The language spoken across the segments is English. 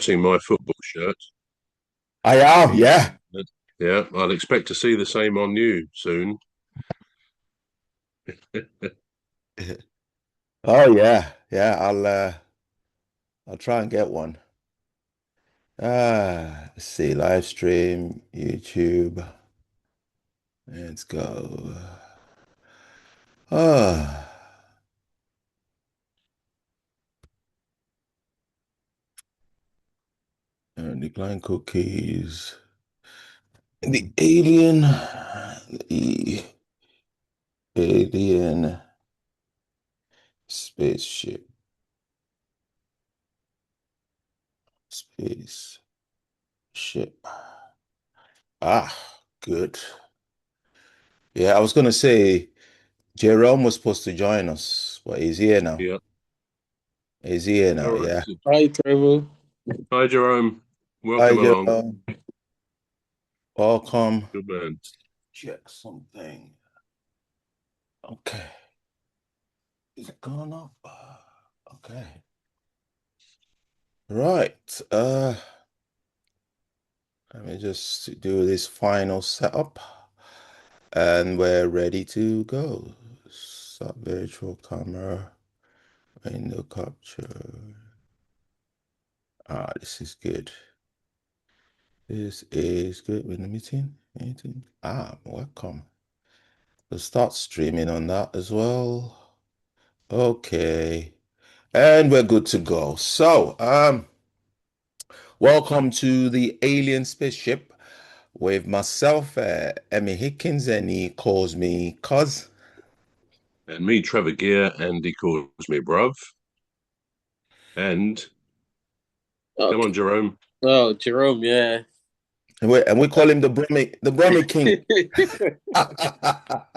sporting my football shirt. I am, yeah. Yeah, I'll expect to see the same on you soon. Oh yeah, yeah. I'll try and get one. Let's see, live stream, YouTube. Let's go. Ah, decline cookies. The alien spaceship, spaceship. Ah, good. Yeah, I was gonna say Jerome was supposed to join us, but he's here now. Yeah. He's here All now, right. yeah. Hi, Trevor. Hi, Jerome. Hi, Welcome along. Jerome. Welcome. Good man. Check something. Okay. Is it going up? Okay. Right. Let me just do this final setup and we're ready to go. Start virtual camera, window capture. This is good. This is good. With the meeting. Welcome. We'll start streaming on that as well. Okay. And we're good to go. Welcome to the alien spaceship with myself, Emmy Hickins, and he calls me Cuz. And me, Trevor Gear, and he calls me bruv. And come Okay. on, Jerome. Oh, Jerome, yeah. And we call him the Brummy King.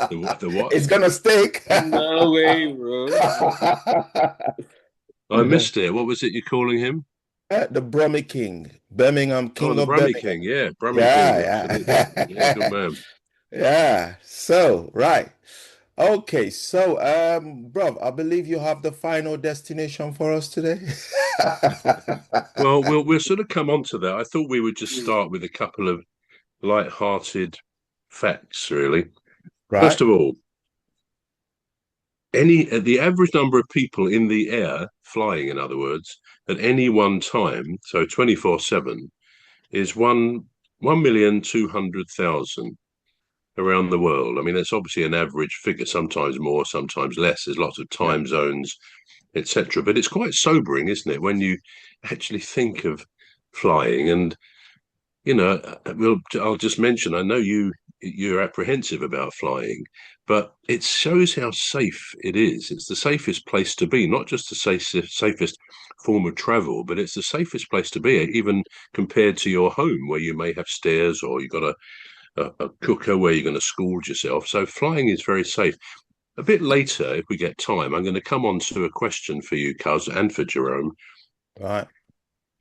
The what? It's gonna stick. No way, bro. I missed it. What was it you're calling him? The Brummy King, Birmingham, Oh, King the of Brummy Birmingham. King. Yeah, Brummy King. Yeah, Absolutely. Yeah, good yeah. man. Yeah. So, right. Okay, so bruv, I believe you have the final destination for us today. Well, we'll sort of come on to that. I thought we would just start with a couple of light-hearted facts, really. Right? First of all, the average number of people in the air, flying, in other words, at any one time, so 24/7, is 1,200,000 around the world. I mean, that's obviously an average figure, sometimes more, sometimes less. There's lots of Yeah. time zones, etc. But it's quite sobering, isn't it, when you actually think of flying? And I'll just mention. I know you're apprehensive about flying, but it shows how safe it is. It's the safest place to be, not just the safest form of travel, but it's the safest place to be, even compared to your home, where you may have stairs or you've got a cooker where you're going to scald yourself. So flying is very safe. A bit later, if we get time, I'm going to come on to a question for you, Cuz, and for Jerome. Right.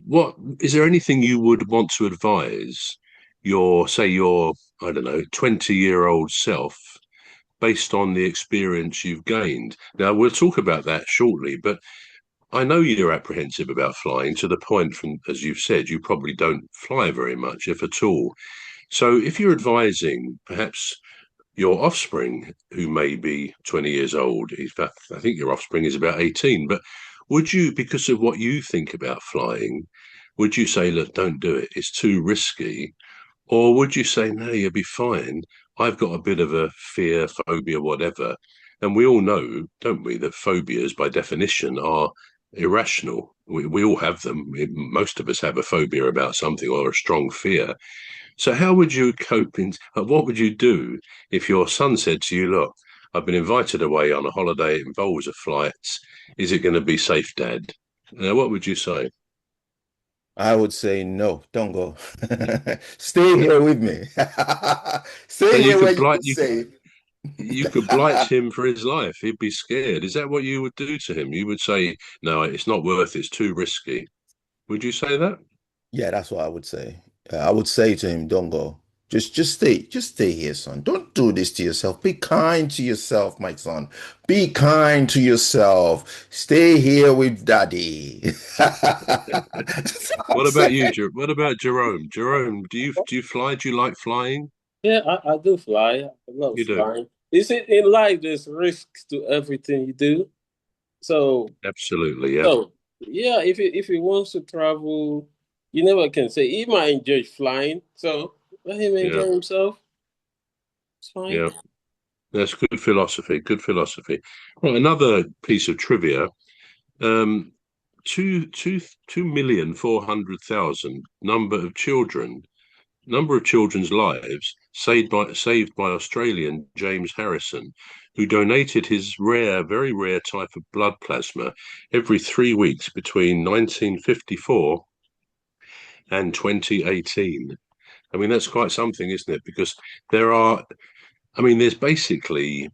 What is there anything you would want to advise your, I don't know, 20-year-old self based on the experience you've gained? Now, we'll talk about that shortly, but I know you're apprehensive about flying to the point from, as you've said, you probably don't fly very much, if at all. So if you're advising perhaps your offspring, who may be 20 years old, in fact, I think your offspring is about 18, but would you, because of what you think about flying, would you say, look, don't do it, it's too risky? Or would you say, no, you'll be fine? I've got a bit of a fear, phobia, whatever. And we all know, don't we, that phobias by definition are irrational. We all have them. Most of us have a phobia about something or a strong fear. So, how would you cope what would you do if your son said to you, look, I've been invited away on a holiday, it involves a flight. Is it going to be safe, Dad? What would you say? I would say no, don't go. Stay here with me. So Stay you here where could you blight be safe. you could blight him for his life. He'd be scared. Is that what you would do to him? You would say, no, it's not worth it. It's too risky. Would you say that? Yeah, that's what I would say. I would say to him, don't go. Just stay here, son. Don't do this to yourself. Be kind to yourself, my son. Be kind to yourself. Stay here with daddy. That's what I'm What about you, saying. What about Jerome? Jerome, do you fly? Do you like flying? Yeah, I do fly. I love You do. flying. Is it in life? There's risks to everything you do. So, Absolutely, yeah. so yeah, if he wants to travel, you never can say he might enjoy flying. So let him Yeah, enjoy himself. It's fine. yeah. That's good philosophy. Good philosophy. Well, another piece of trivia. Um, 2,400,000 number of children's lives saved by Australian James Harrison, who donated his very rare type of blood plasma every 3 weeks between 1954 and 2018. I mean, that's quite something, isn't it? Because there's basically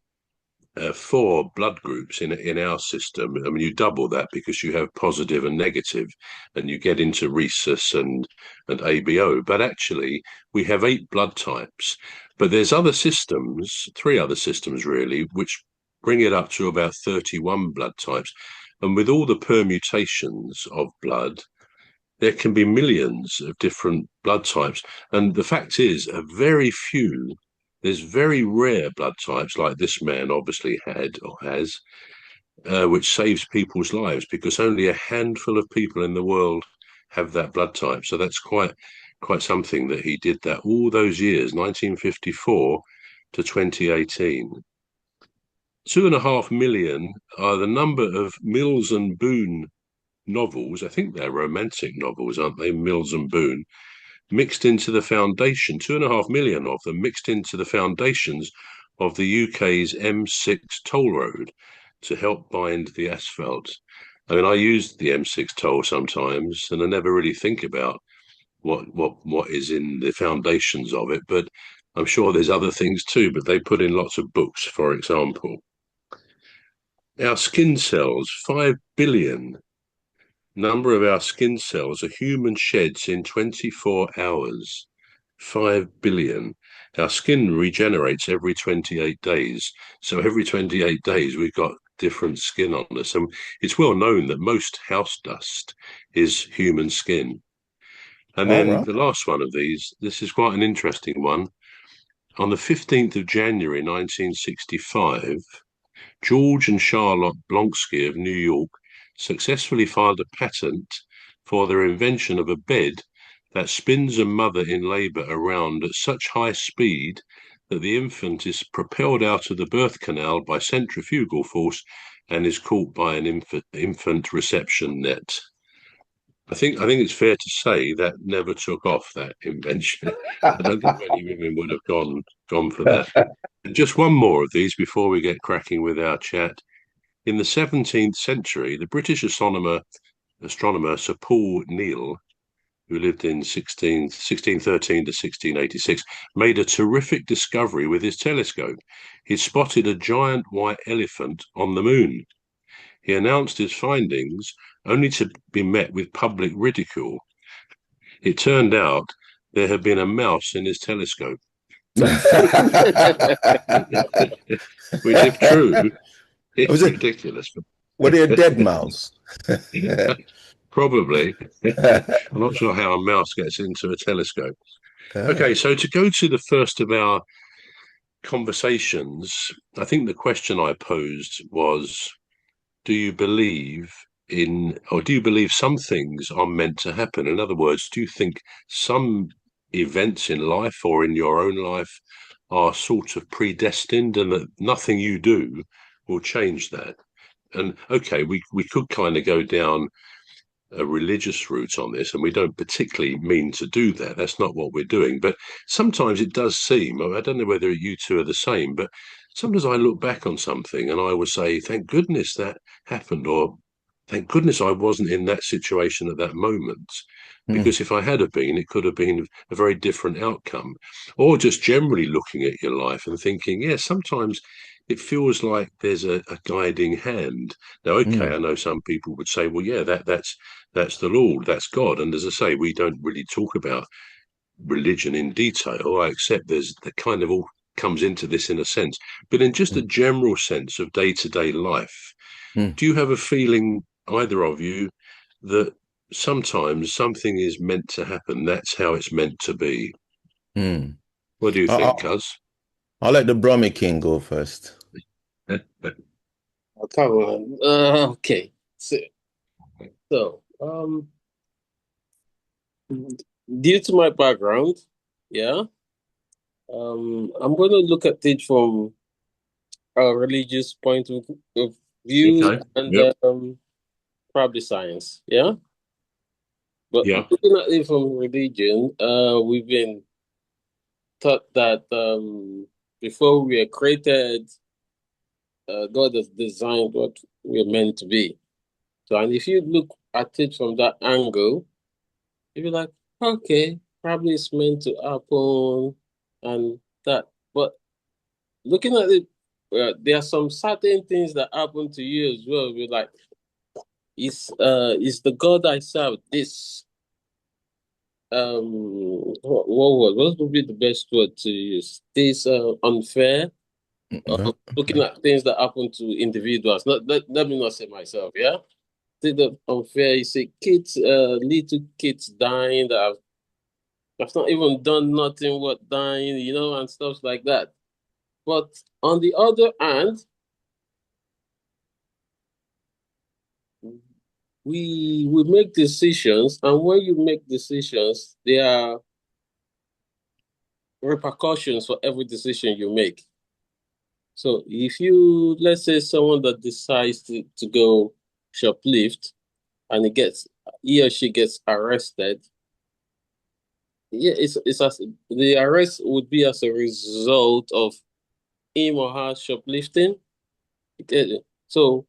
four blood groups in our system. I mean, you double that because you have positive and negative, and you get into rhesus and ABO. But actually, we have eight blood types. But there's other systems, three other systems really, which bring it up to about 31 blood types. And with all the permutations of blood, there can be millions of different blood types. And the fact is, there's very rare blood types like this man obviously had or has, which saves people's lives because only a handful of people in the world have that blood type. So that's quite something that he did that all those years, 1954 to 2018. 2.5 million are the number of Mills and Boon novels. I think they're romantic novels, aren't they? Mills and Boon mixed into the foundation, 2.5 million of them mixed into the foundations of the UK's M6 toll road to help bind the asphalt. I mean, I use the M6 toll sometimes, and I never really think about what is in the foundations of it. But I'm sure there's other things too. But they put in lots of books, for example. Our skin cells, 5 billion number of our skin cells a human sheds in 24 hours. 5 billion. Our skin regenerates every 28 days. So every 28 days, we've got different skin on us. And it's well known that most house dust is human skin. And All then right. the last one of these, this is quite an interesting one. On the 15th of January, 1965, George and Charlotte Blonsky of New York successfully filed a patent for their invention of a bed that spins a mother in labor around at such high speed that the infant is propelled out of the birth canal by centrifugal force and is caught by an infant reception net. I think it's fair to say that never took off, that invention. I don't think many women would have gone for that. Just one more of these before we get cracking with our chat. In the 17th century, the British astronomer Sir Paul Neale, who lived in 1613 to 1686, made a terrific discovery with his telescope. He spotted a giant white elephant on the moon. He announced his findings only to be met with public ridicule. It turned out there had been a mouse in his telescope, which, if true, Was is it? ridiculous. Were they a dead mouse? Probably. I'm not sure how a mouse gets into a telescope. Okay, so to go to the first of our conversations, I think the question I posed was, do you believe or do you believe some things are meant to happen? In other words, do you think some events in life or in your own life are sort of predestined and that nothing you do will change that? And okay, we could kind of go down a religious route on this, and we don't particularly mean to do that. That's not what we're doing. But sometimes it does seem, I don't know whether you two are the same, but sometimes I look back on something and I will say, thank goodness that happened, or thank goodness I wasn't in that situation at that moment. Mm, Because if I had have been, it could have been a very different outcome. Or just generally looking at your life and thinking, yeah, sometimes it feels like there's a guiding hand. Now, okay, mm, I know some people would say, well, yeah, that's the Lord, that's God. And as I say, we don't really talk about religion in detail. I accept there's the kind of all comes into this in a sense, but in just a general sense of day-to-day life, do you have a feeling, either of you, that sometimes something is meant to happen? That's how it's meant to be. Mm. What do you think, I'll, Cuz? I'll let the Brummy King go first. Oh, come on. Okay. So, due to my background, yeah, I'm going to look at it from a religious point of view Okay. and Yep. probably science, yeah. But Yeah. looking at it from religion, we've been taught that before we are created, God has designed what we're meant to be. So, and if you look at it from that angle, you'll be like, okay, probably it's meant to happen and that. But looking at it, there are some certain things that happen to you as well. We're like, is the God I serve this? What would be the best word to use? This unfair. Looking at things that happen to individuals. Let me not say myself. Yeah, think that unfair. You see, kids, little kids dying that have not even done nothing worth dying, and stuff like that. But on the other hand, we make decisions, and when you make decisions, there are repercussions for every decision you make. So if you, let's say, someone that decides to go shoplift and he or she gets arrested, yeah, it's as the arrest would be as a result of him or her shoplifting. So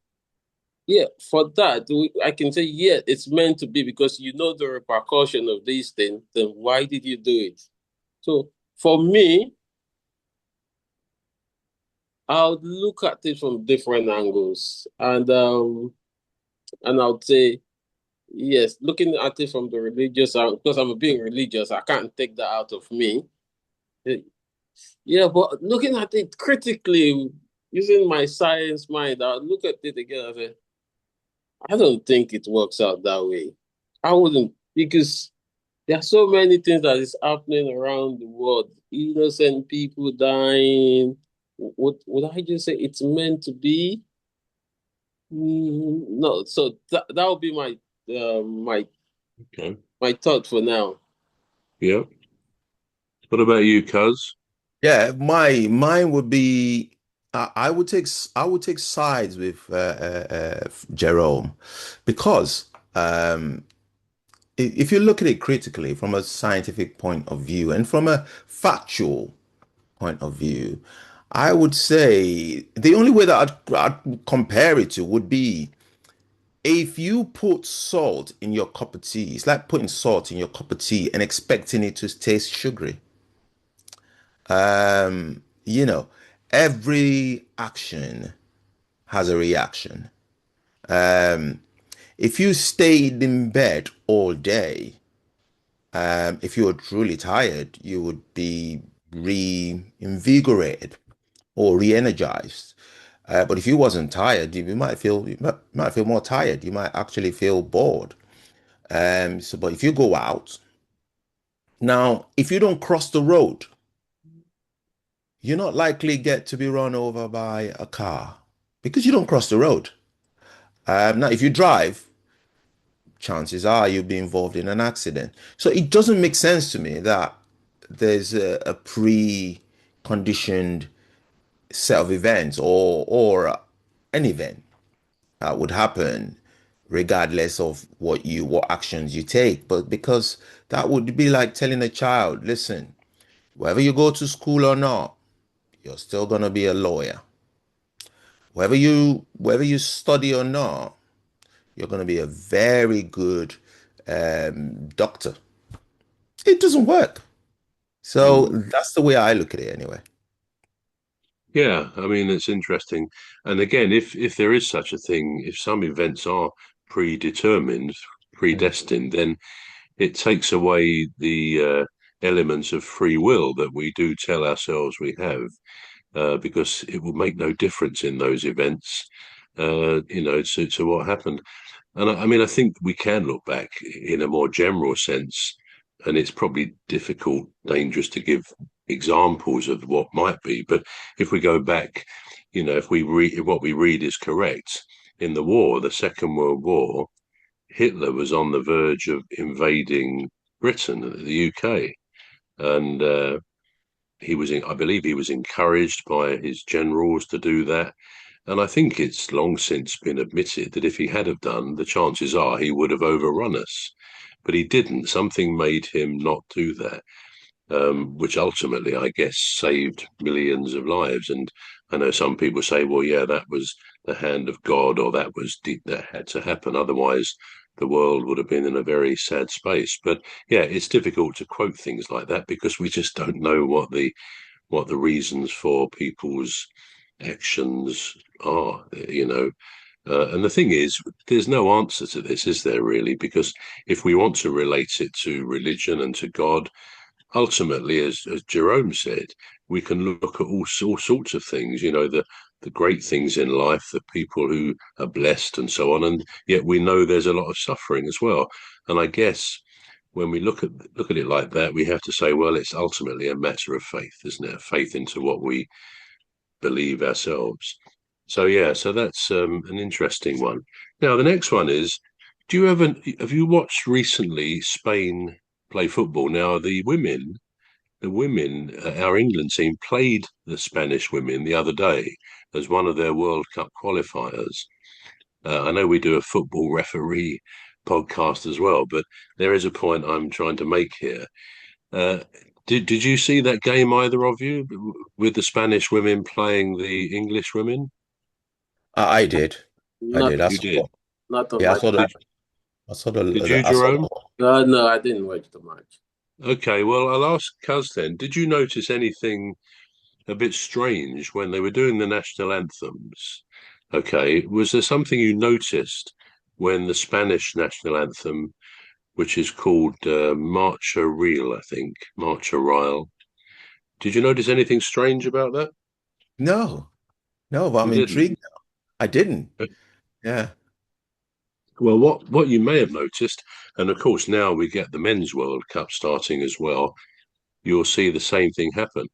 yeah, for that, I can say, yeah, it's meant to be because you know the repercussion of these things. Then why did you do it? So for me, I would look at it from different angles, and I would say, yes, looking at it from the religious angle, because I'm being religious, I can't take that out of me. Eh, Yeah, but looking at it critically, using my science mind, I look at it again and say, I don't think it works out that way. I wouldn't, because there are so many things that is happening around the world. Innocent people dying. Would I just say it's meant to be? No. So that would be my my Okay. my thought for now. Yeah. What about you, Cuz? Yeah, mine would be I would take sides with Jerome because if you look at it critically from a scientific point of view and from a factual point of view, I would say the only way that I'd compare it to would be if you put salt in your cup of tea. It's like putting salt in your cup of tea and expecting it to taste sugary. You know, every action has a reaction. If you stayed in bed all day, if you were truly tired, you would be reinvigorated or re-energized. But if you wasn't tired, you might feel more tired. You might actually feel bored. But if you go out now, if you don't cross the road, you're not likely get to be run over by a car because you don't cross the road. Now, if you drive, chances are you'll be involved in an accident. So it doesn't make sense to me that there's a pre-conditioned set of events or an event that would happen regardless of what actions you take. But because that would be like telling a child, listen, whether you go to school or not, you're still gonna be a lawyer. Whether you study or not, you're gonna be a very good doctor. It doesn't work. So Mm. that's the way I look at it anyway. Yeah, I mean it's interesting. And again, if there is such a thing, if some events are predetermined, Mm. predestined, then it takes away the elements of free will that we do tell ourselves we have, because it will make no difference in those events, to what happened. And I mean, I think we can look back in a more general sense, and it's probably difficult, dangerous to give examples of what might be. But if we go back, if we read what we read is correct, in the war, the Second World War, Hitler was on the verge of invading Britain, the UK, and I believe he was encouraged by his generals to do that. And I think it's long since been admitted that if he had have done, the chances are he would have overrun us. But he didn't. Something made him not do that, which ultimately, I guess, saved millions of lives. And I know some people say, well, yeah, that was the hand of God, or that had to happen. Otherwise, the world would have been in a very sad space. But yeah, it's difficult to quote things like that because we just don't know what the reasons for people's actions are, and the thing is, there's no answer to this, is there really? Because if we want to relate it to religion and to God, ultimately, as Jerome said, we can look at all sorts of things, the great things in life, the people who are blessed and so on, and yet we know there's a lot of suffering as well. And I guess when we look at it like that, we have to say, well, it's ultimately a matter of faith, isn't it? Faith into what we believe ourselves. So yeah, so that's an interesting one. Now the next one is: have you watched recently Spain play football? Now the women, our England team played the Spanish women the other day as one of their World Cup qualifiers. I know we do a football referee podcast as well, but there is a point I'm trying to make here. Uh, did you see that game, either of you, with the Spanish women playing the English women? I did. I Not did. I You did. saw. not on Yeah, my side. I saw Did you, I saw Jerome? No, I didn't watch the match. Okay, well, I'll ask Cuz then. Did you notice anything a bit strange when they were doing the national anthems? Okay, was there something you noticed when the Spanish national anthem, which is called Marcha Real, I think, Marcha Real? Did you notice anything strange about that? No, no, but I'm You didn't. intrigued now. I didn't. Yeah. Well, what you may have noticed, and of course now we get the Men's World Cup starting as well, you'll see the same thing happen.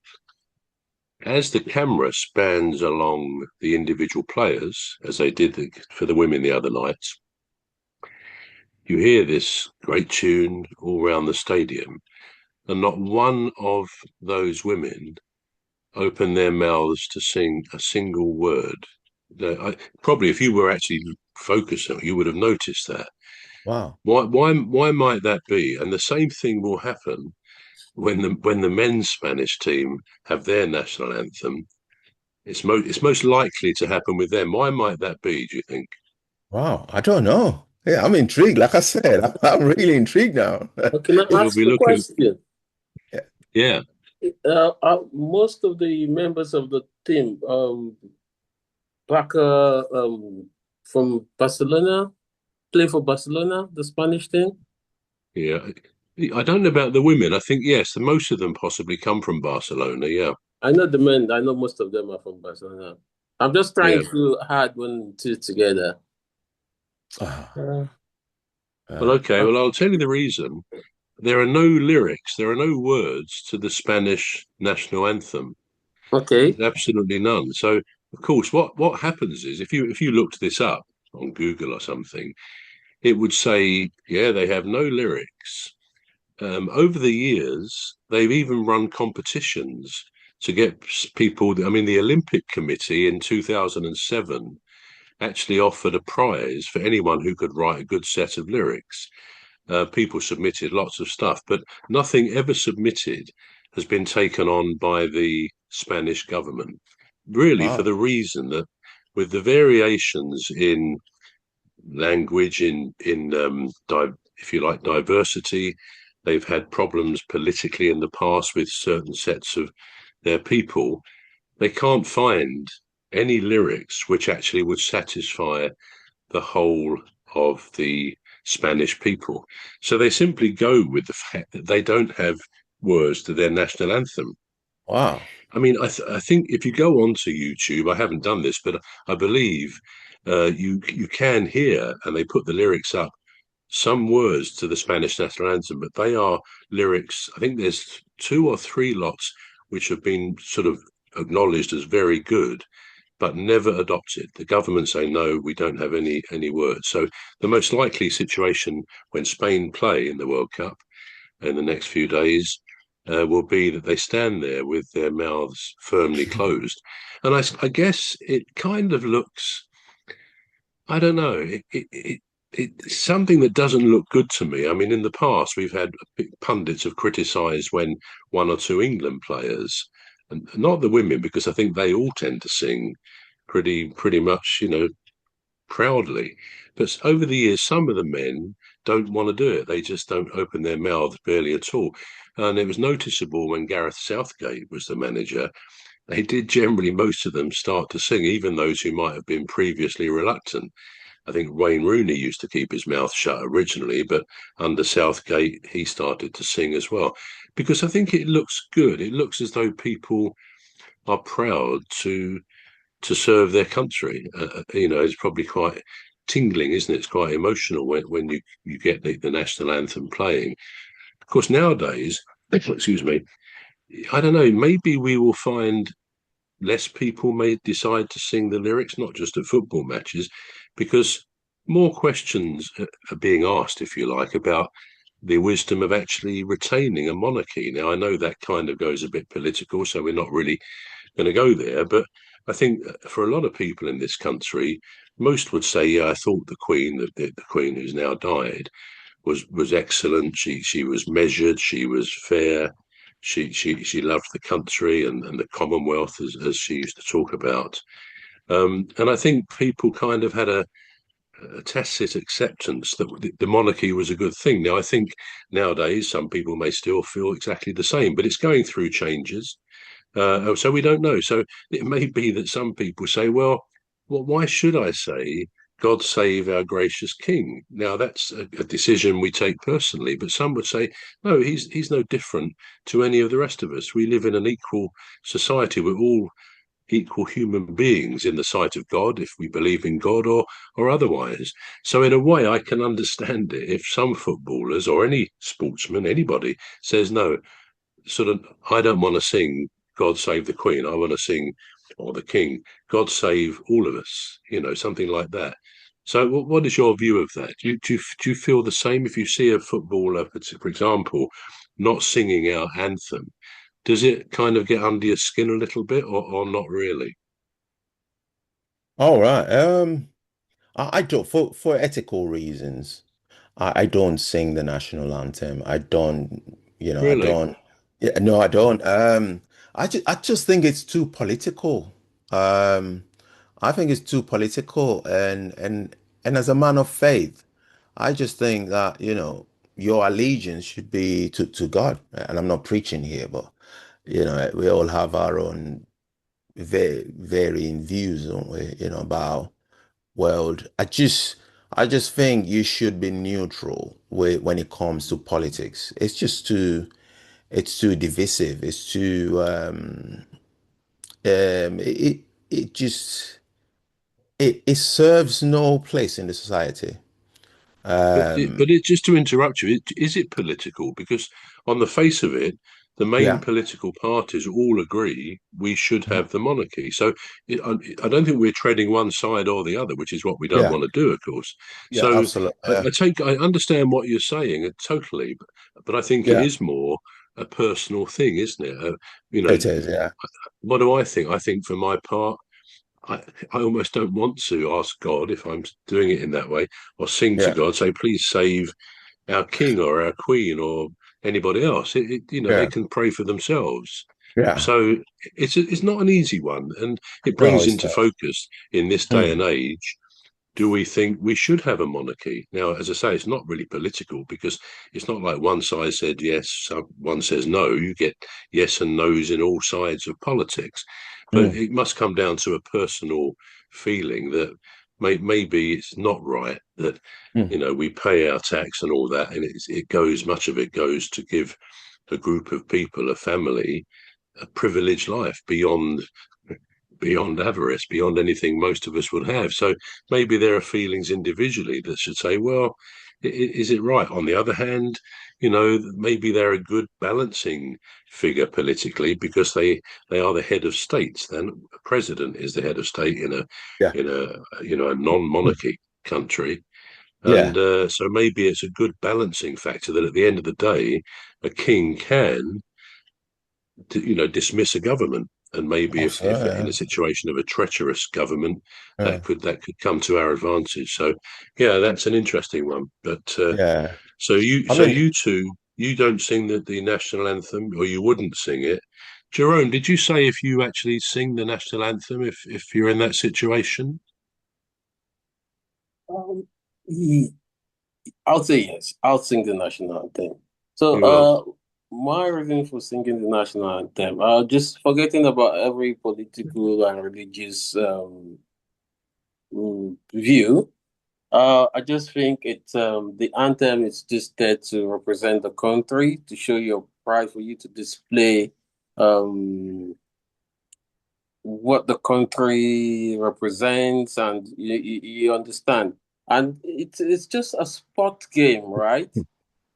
As the camera spans along the individual players, as they did for the women the other night, you hear this great tune all round the stadium, and not one of those women open their mouths to sing a single word. Probably, if you were actually focused on it, you would have noticed that. Wow. Why might that be? And the same thing will happen when the men's Spanish team have their national anthem. It's most likely to happen with them. Why might that be, do you think? Wow. I don't know. Yeah, I'm intrigued. Like I said, I'm really intrigued now. Can I We'll ask be a looking. question? Yeah. Most of the members of the team, back from Barcelona, play for Barcelona, the Spanish team. Yeah. I don't know about the women. I think, yes, most of them possibly come from Barcelona. Yeah. I know the men. I know most of them are from Barcelona. I'm just trying Yeah. to add one two together. Ah, Uh, Well, yeah. okay. Well, I'll tell you the reason. There are no lyrics, there are no words to the Spanish national anthem. okay. There's absolutely none. So, of course, what happens is if you looked this up on Google or something, it would say, yeah, they have no lyrics. Over the years, they've even run competitions to get people. I mean, the Olympic Committee in 2007 actually offered a prize for anyone who could write a good set of lyrics. People submitted lots of stuff, but nothing ever submitted has been taken on by the Spanish government, really for Wow. the reason that with the variations in language, if you like, diversity, they've had problems politically in the past with certain sets of their people. They can't find any lyrics which actually would satisfy the whole of the Spanish people. So they simply go with the fact that they don't have words to their national anthem. Wow. I mean, I think if you go onto YouTube, I haven't done this, but I believe you can hear, and they put the lyrics up, some words to the Spanish national anthem, but they are lyrics. I think there's two or three lots which have been sort of acknowledged as very good, but never adopted. The government say no, we don't have any words. So the most likely situation when Spain play in the World Cup in the next few days will be that they stand there with their mouths firmly closed. And I guess it kind of looks, I don't know, it's something that doesn't look good to me. I mean, in the past, we've had pundits have criticised when one or two England players, and not the women, because I think they all tend to sing pretty much, proudly. But over the years, some of the men don't want to do it. They just don't open their mouths barely at all. And it was noticeable when Gareth Southgate was the manager. They did generally, most of them, start to sing, even those who might have been previously reluctant. I think Wayne Rooney used to keep his mouth shut originally, but under Southgate, he started to sing as well. Because I think it looks good. It looks as though people are proud to serve their country. It's probably quite tingling, isn't it? It's quite emotional when you get the national anthem playing. Of course, nowadays, excuse me, I don't know, maybe we will find less people may decide to sing the lyrics, not just at football matches, because more questions are being asked, if you like, about the wisdom of actually retaining a monarchy. Now, I know that kind of goes a bit political, so we're not really going to go there. But I think for a lot of people in this country, most would say, yeah, I thought the Queen, the Queen who's now died, was excellent. She was measured. She was fair. She loved the country and the Commonwealth, as she used to talk about. And I think people kind of had a tacit acceptance that the monarchy was a good thing. Now, I think nowadays some people may still feel exactly the same, but it's going through changes. So we don't know. So it may be that some people say, well, why should I say, God save our gracious King? Now, that's a decision we take personally, but some would say, no, he's no different to any of the rest of us. We live in an equal society. We're all equal human beings in the sight of God, if we believe in God or otherwise. So in a way, I can understand it if some footballers or any sportsman, anybody says, no, sort of, I don't want to sing God Save the Queen. I want to sing, or the King, God Save all of us, something like that. So what is your view of that? Do you feel the same if you see a footballer, for example, not singing our anthem? Does it kind of get under your skin a little bit or not really? All right. I don't for ethical reasons. I don't sing the national anthem. I don't, I Really? don't. Yeah, no, I don't. I just think it's too political. Um, I think it's too political, and as a man of faith, I just think that, your allegiance should be to God. And I'm not preaching here, but we all have our own varying views, don't we? About world. I just think you should be neutral when it comes to politics. It's too divisive. It serves no place in the society. But Um, just to interrupt you, is it political? Because on the face of it, the main yeah. political parties all agree we should Mhm. have the monarchy. So I don't think we're treading one side or the other, which is what we don't Yeah. want to do, of course. Yeah, So absolutely. I, Yeah. I understand what you're saying totally, but I think it Yeah, is more a personal thing, isn't it? You know, it is. Yeah. what do I think? I think for my part, I, I almost don't want to ask God if I'm doing it in that way or sing to Yeah. God, say, please save our king or our queen or anybody else. They Yeah. can pray for themselves. Yeah. So it's not an easy one, and it No, brings it's into tough. focus in this day and Hmm. age. Do we think we should have a monarchy? Now, as I say, it's not really political because it's not like one side said yes, one says no. You get yes and no's in all sides of politics. But Hmm. it must come down to a personal feeling that maybe it's not right that, Hmm. we pay our tax and all that, and much of it goes to give a group of people, a family, a privileged life beyond avarice, beyond anything most of us would have. So maybe there are feelings individually that should say, well, is it right? On the other hand, maybe they're a good balancing figure politically because they are the head of states. Then a president is the head of state in a Yeah. in a a non-monarchy country. Yeah. And so maybe it's a good balancing factor that at the end of the day, a king can dismiss a government. And maybe if in a Absolutely. situation of a treacherous government, Yeah. that could come to our advantage. So, yeah, that's an interesting one. But Yeah. so you I so mean, you two, you don't sing the national anthem, or you wouldn't sing it. Jerome, did you say if you actually sing the national anthem if you're in that situation? Um, ye- I'll say yes. I'll sing the national anthem. So, You will. my reason for singing the national anthem, just forgetting about every political and religious view. I just think it's the anthem is just there to represent the country, to show your pride, for you to display um what the country represents, and you understand. And it's just a sport game, right?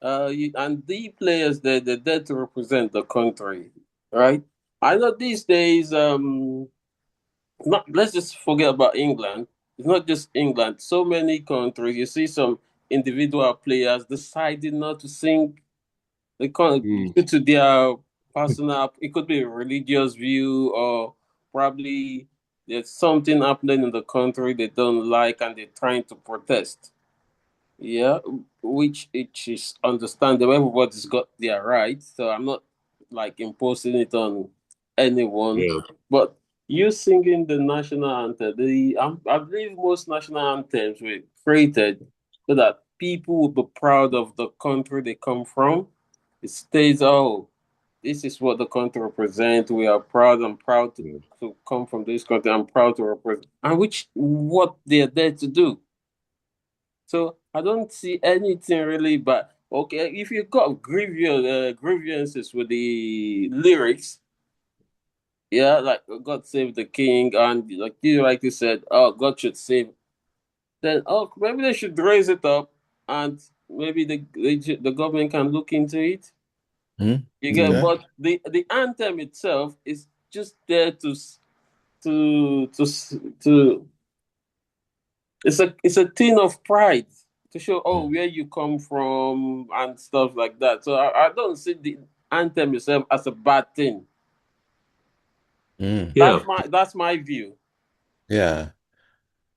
And the players they're there to represent the country, right? I know these days, not let's just forget about England. It's not just England. So many countries, you see some individual players deciding not to sing. They can't Mm, due to their personal. It could be a religious view, or probably there's something happening in the country they don't like, and they're trying to protest. Yeah, which it is understandable. Everybody's got their rights, so I'm not like imposing it on anyone. yeah. But you singing the national anthem, I believe most national anthems were created so that people would be proud of the country they come from. It states, oh, this is what the country represents. We are proud. I'm proud Yeah. to come from this country. I'm proud to represent, and which what they're there to do. So I don't see anything really bad. Okay, if you got grievances with the lyrics, yeah, like God save the king, and like you said, oh, God should save. Then oh, maybe they should raise it up, and maybe the government can look into it. mm, You get, yeah. but the anthem itself is just there to to to it's a thing of pride to show, oh, Mm, where you come from and stuff like that. So I don't see the anthem itself as a bad thing. mm, Yeah. That's my view. yeah.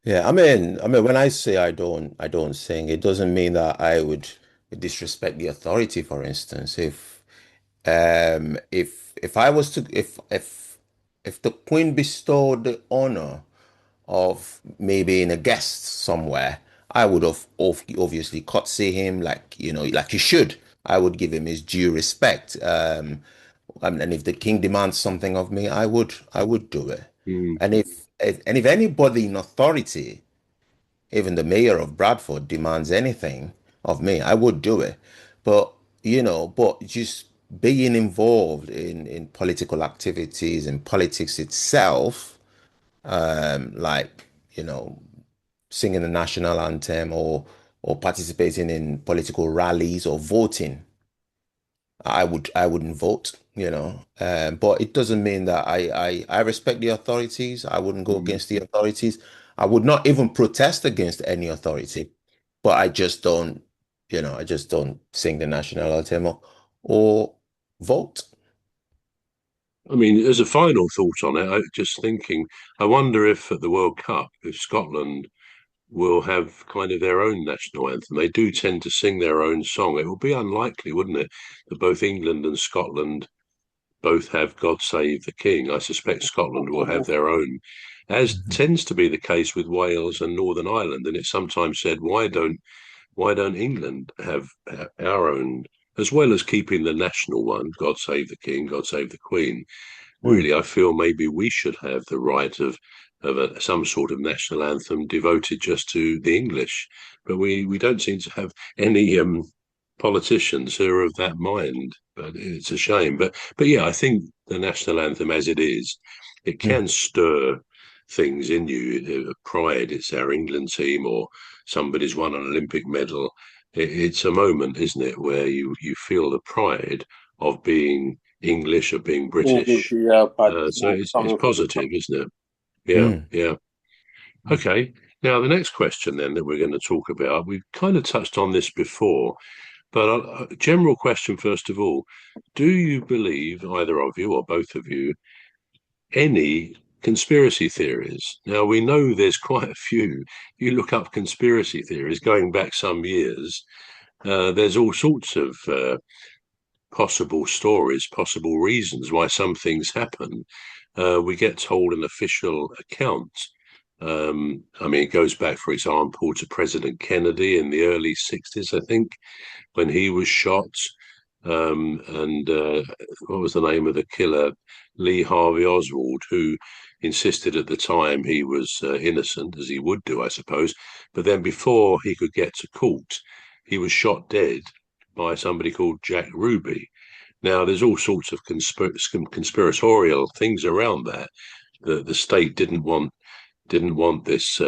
Yeah. I mean, when I say I don't sing, it doesn't mean that I would disrespect the authority, for instance. If I was to if the Queen bestowed the honor of maybe being a guest somewhere, I would have obviously curtsy him like, like you should. I would give him his due respect. And if the king demands something of me, I would do it. Mm. And if anybody in authority, even the mayor of Bradford, demands anything of me, I would do it. But but just being involved in political activities and politics itself, like singing the national anthem or participating in political rallies or voting, I wouldn't vote, but it doesn't mean that I respect the authorities. I wouldn't go Mm. against the authorities. I would not even protest against any authority, but I just don't sing the national anthem or vote. I mean, as a final thought on it, I just thinking, I wonder if at the World Cup, if Scotland will have kind of their own national anthem. They do tend to sing their own song. It would be unlikely, wouldn't it, that both England and Scotland both have God Save the King. I suspect Scotland will have their own, as Mhm. tends to be the case with Wales and Northern Ireland. And it's sometimes said, why don't England have our own, as well as keeping the national one, God Save the King, God Save the Queen? Mm. Really, I feel maybe we should have the right of some sort of national anthem devoted just to the English, but we don't seem to have politicians who are of that mind. But it's a shame. But yeah, I think the national anthem, as it is, it Mm. can stir things in you. Pride. It's our England team, or somebody's won an Olympic medal. It's a moment, isn't it, where you feel the pride of being English, of being English, British. yeah, but So it's coming from the positive, isn't it? Yeah, Mm. yeah. Mm. Okay. Now, the next question then that we're going to talk about, we've kind of touched on this before, but a general question first of all. Do you believe, either of you or both of you, any conspiracy theories? Now, we know there's quite a few. You look up conspiracy theories going back some years, there's all sorts of possible stories, possible reasons why some things happen. We get told an official account. I mean, it goes back, for example, to President Kennedy in the early 60s, I think, when he was shot. And what was the name of the killer? Lee Harvey Oswald, who insisted at the time he was innocent, as he would do, I suppose. But then before he could get to court, he was shot dead by somebody called Jack Ruby. Now, there's all sorts of conspiratorial things around that. The state didn't want this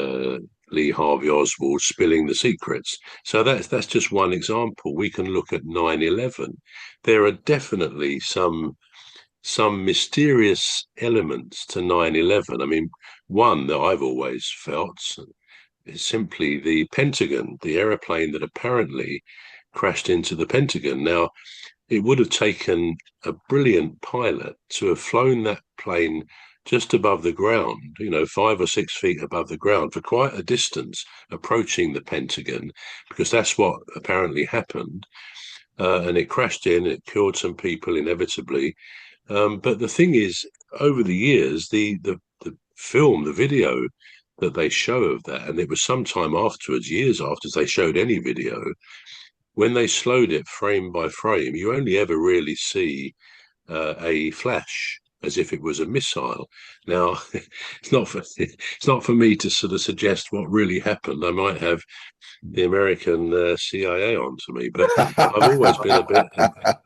Lee Harvey Oswald spilling the secrets. So that's just one example. We can look at 9/11. There are definitely some mysterious elements to 9/11. I mean, one that I've always felt is simply the Pentagon, the aeroplane that apparently crashed into the Pentagon. Now, it would have taken a brilliant pilot to have flown that plane just above the ground, 5 or 6 feet above the ground for quite a distance, approaching the Pentagon, because that's what apparently happened. And it crashed in, it killed some people inevitably. But the thing is, over the years, the film, the video that they show of that, and it was some time afterwards, years after they showed any video, when they slowed it frame by frame, you only ever really see a flash as if it was a missile. Now, it's not for me to sort of suggest what really happened. I might have the American CIA onto me, but I've always been a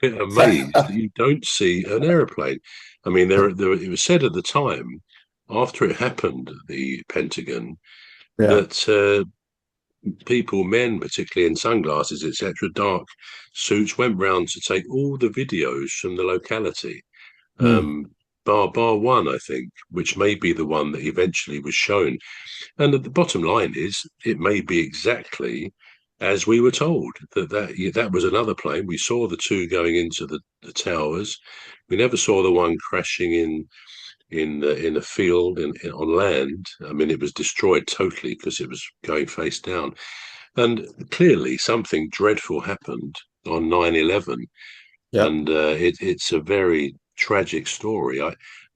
bit amazed that you don't see an aeroplane. I mean, it was said at the time, after it happened, the Pentagon, Yeah. that people, men, particularly in sunglasses, etc., dark suits, went round to take all the videos from the locality, Mm. bar one, I think, which may be the one that eventually was shown. And the bottom line is, it may be exactly as we were told that was another plane. We saw the two going into the towers. We never saw the one crashing in a field on land. I mean, it was destroyed totally because it was going face down. And clearly, something dreadful happened on 9/11, Yep. and it's a very tragic story.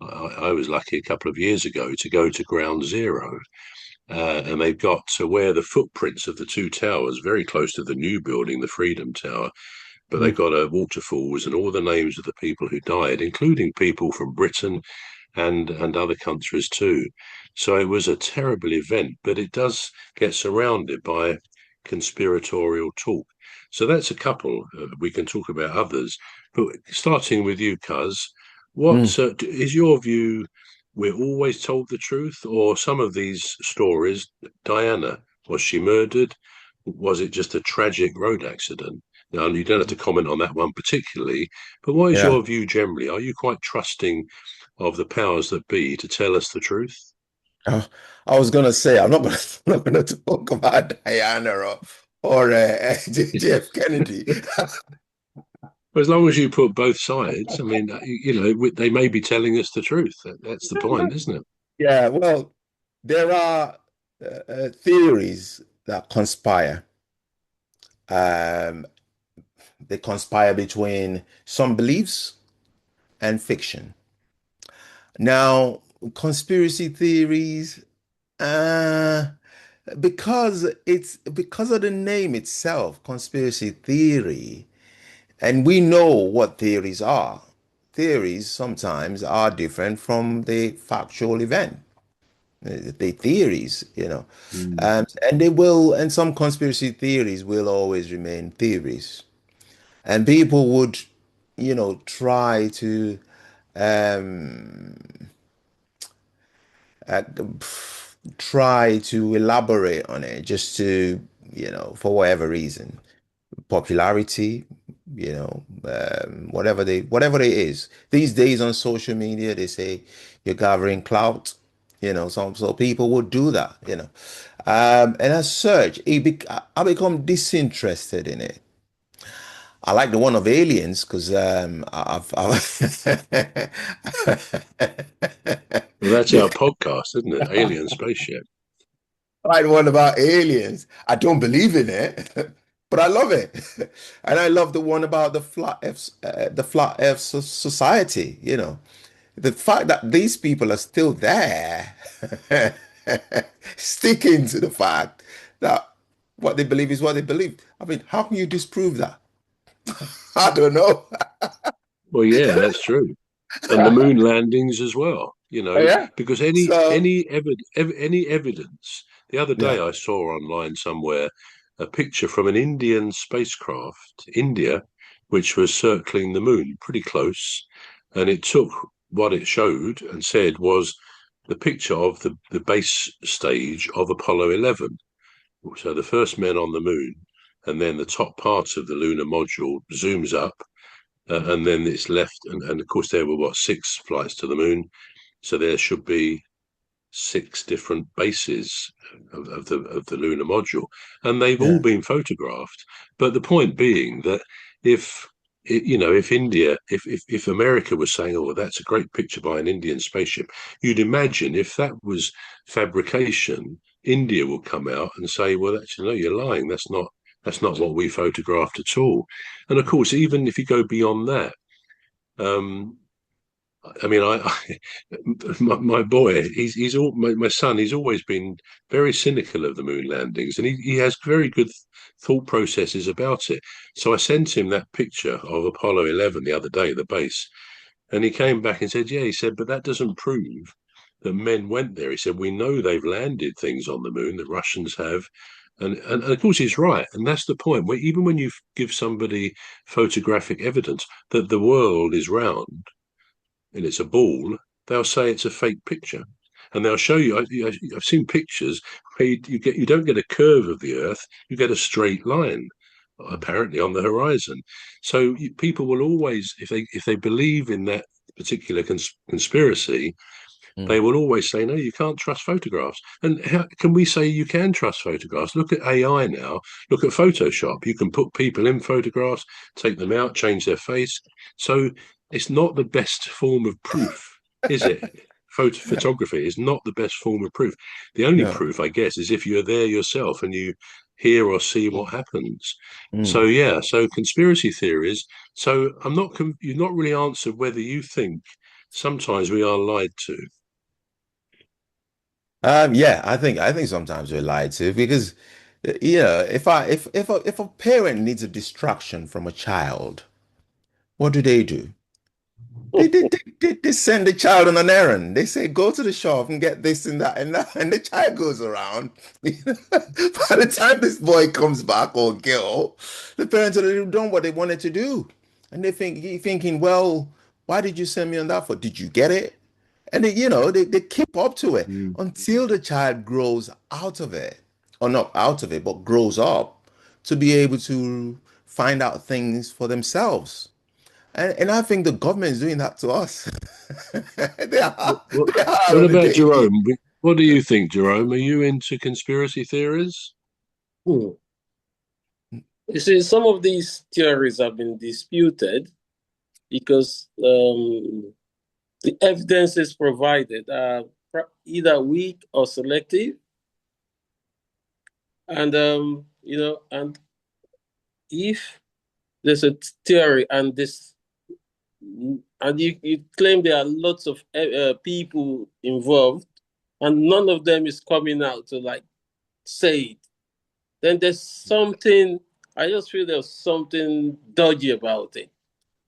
I was lucky a couple of years ago to go to Ground Zero, and they've got to where the footprints of the two towers, very close to the new building, the Freedom Tower. But they've Mm. got waterfalls and all the names of the people who died, including people from Britain and other countries too. So it was a terrible event, but it does get surrounded by conspiratorial talk. So that's a couple. We can talk about others, but starting with you, Cuz, Mm. what is your view? We're always told the truth, or some of these stories? Diana, was she murdered? Was it just a tragic road accident? Now, you don't have to comment on that one particularly, but what is Yeah. your view generally? Are you quite trusting of the powers that be to tell us the truth? Uh, I was gonna say I'm not gonna I'm not gonna talk about Diana or JF Kennedy. As long as you put both sides, I mean, they may be telling us the truth. That's the point, isn't it? Yeah, well, there are theories that conspire. Um, they conspire between some beliefs and fiction. Now, conspiracy theories, uh, because of the name itself, conspiracy theory, and we know what theories are. Theories sometimes are different from the factual event. The theories, Mm. and they will, and some conspiracy theories will always remain theories. And people would, try to um, uh, elaborate on it just to, for whatever reason, popularity, whatever it is. These days on social media, they say you're gathering clout, so people would do that, and as such, I become disinterested in it. I like the one of aliens because Well, that's our podcast, isn't it? Alien Spaceship. I like the one about aliens. I don't believe in it, but I love it, and I love the one about the flat Earth society. The fact that these people are still there, sticking to the fact that what they believe is what they believe. I mean, how can you disprove that? I don't know. Well, yeah, that's true. And the moon landings as well, Yeah. because So, any evidence. The other day yeah, I saw online somewhere a picture from an Indian spacecraft, India, which was circling the moon pretty close, and it took what it showed and said was the picture of the base stage of Apollo 11. So the first men on the moon, and then the top part of the lunar module zooms up, and then it's left, and of course there were what, 6 flights to the moon, so there should be 6 different bases of the lunar module, and they've all yeah, been photographed. But the point being that if if India, if America was saying, "Oh, that's a great picture by an Indian spaceship," you'd imagine if that was fabrication, India will come out and say, "Well, actually, no, you're lying. That's not what we photographed at all." And of course, even if you go beyond that, um, I mean, my boy, he's all my son. He's always been very cynical of the moon landings, and he has very good thought processes about it. So I sent him that picture of Apollo 11 the other day, the base, and he came back and said, "Yeah," he said, "but that doesn't prove that men went there." He said, "We know they've landed things on the moon. The Russians have." And of course he's right, and that's the point. Where even when you give somebody photographic evidence that the world is round and it's a ball, they'll say it's a fake picture, and they'll show you. I've seen pictures where you don't get a curve of the Earth, you get a straight line, apparently on the horizon. So people will always, if they believe in that particular conspiracy, they mm, will always say, no, you can't trust photographs. And how can we say you can trust photographs? Look at AI now. Look at Photoshop. You can put people in photographs, take them out, change their face. So it's not the best form of proof, is it? Photography is not the best form of proof. The only no. proof, I guess, is if you're there yourself and you hear or see what happens. So Mm. yeah, so conspiracy theories. So you've not really answered whether you think sometimes we are lied to. Yeah, I think sometimes we're lied to because, if a parent needs a distraction from a child, what do? They send the child on an errand. They say, go to the shop and get this and that, and the child goes around. By the time this boy comes back or girl, the parents have done what they wanted to do. And you're thinking, well, why did you send me on that for? Did you get it? And they keep up to it Mm. until the child grows out of it. Or not out of it, but grows up to be able to find out things for themselves. And I think the government is doing that to us. They What, are, what, they are what on the about daily. Jerome? What do you think, Jerome? Are you into conspiracy theories? Hmm. You see, some of these theories have been disputed because the evidences provided are either weak or selective, and and if there's a theory and you claim there are lots of people involved, and none of them is coming out to like say it, then there's something. I just feel there's something dodgy about it.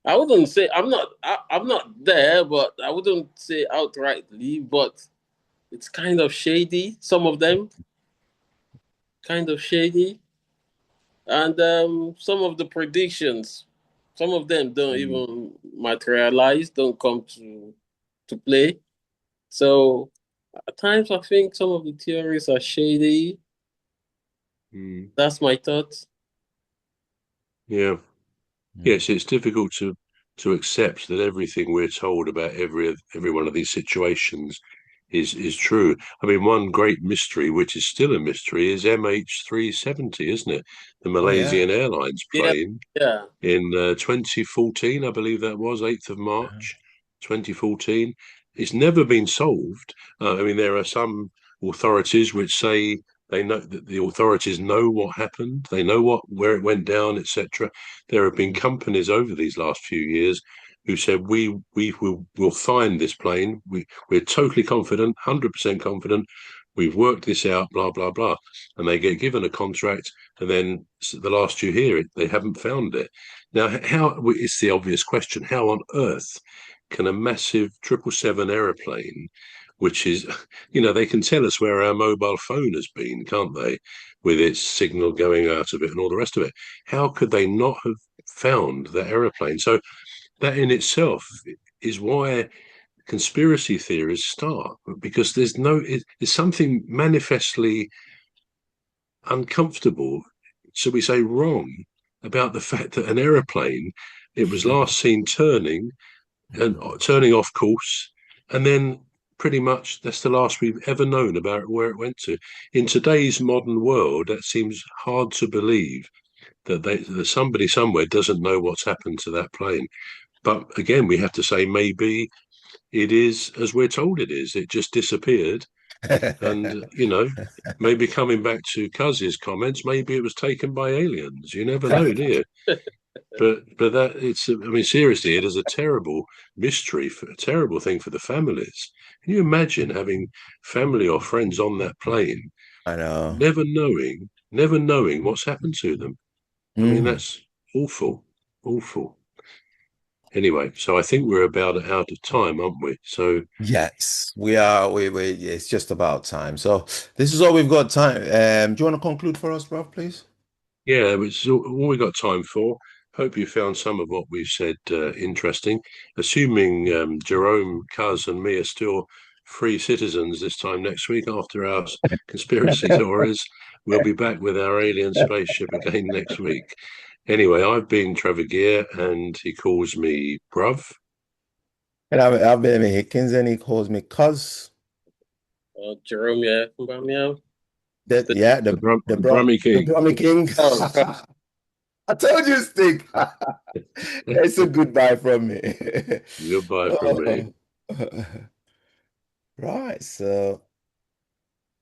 I wouldn't say I'm not there, but I wouldn't say outrightly, but it's kind of shady. Some of them kind of shady, and some of the predictions. Some of them don't even materialize, don't come to play. So at times I think some of the theories are shady. That's my thought. Yeah. Yes, it's difficult to accept that everything we're told about every one of these situations is true. I mean, one great mystery, which is still a mystery, is MH370, isn't it? The Malaysian Airlines plane in 2014, I believe that was 8th of March, 2014. It's never been solved. I mean, there are some authorities which say they know that the authorities know what happened. They know where it went down, etc. There have been companies over these last few years who said we will find this plane. We're totally confident, 100% confident. We've worked this out, blah blah blah, and they get given a contract, and then the last you hear it, they haven't found it. Now, it's the obvious question: how on earth can a massive 777 aeroplane, which is, they can tell us where our mobile phone has been, can't they, with its signal going out of it and all the rest of it? How could they not have found that aeroplane? So that in itself is why conspiracy theories start, because there's something manifestly uncomfortable, shall we say wrong, about the fact that an aeroplane, it was last seen turning off course, and then pretty much that's the last we've ever known about where it went to. In today's modern world, that seems hard to believe that somebody somewhere doesn't know what's happened to that plane. But again, we have to say maybe it is as we're told it is. It just disappeared. And, maybe coming back to Cuz's comments, maybe it was taken by aliens. You never know, do you? But that seriously, it is a terrible mystery, a terrible thing for the families. Can you imagine having family or friends on that plane, I know, never knowing what's happened to them? I mean, that's awful, awful. Anyway, so I think we're about out of time, aren't we? So yes, we are. It's just about time. So this is all we've got time. Do you want to conclude for us, bro, please? yeah, it's all we got time for. Hope you found some of what we've said interesting. Assuming Jerome, Cuz, and me are still free citizens this time next week after our conspiracy theories, we'll be back with our alien spaceship again next week. Anyway, I've been Trevor Gear, and he calls me Bruv. And I've been Hickens, and he calls me Cuz. Jerome, yeah. The Brummy King. The Brummy King. Oh. I told you, Stick. It's a goodbye from me. Goodbye from me. Right, so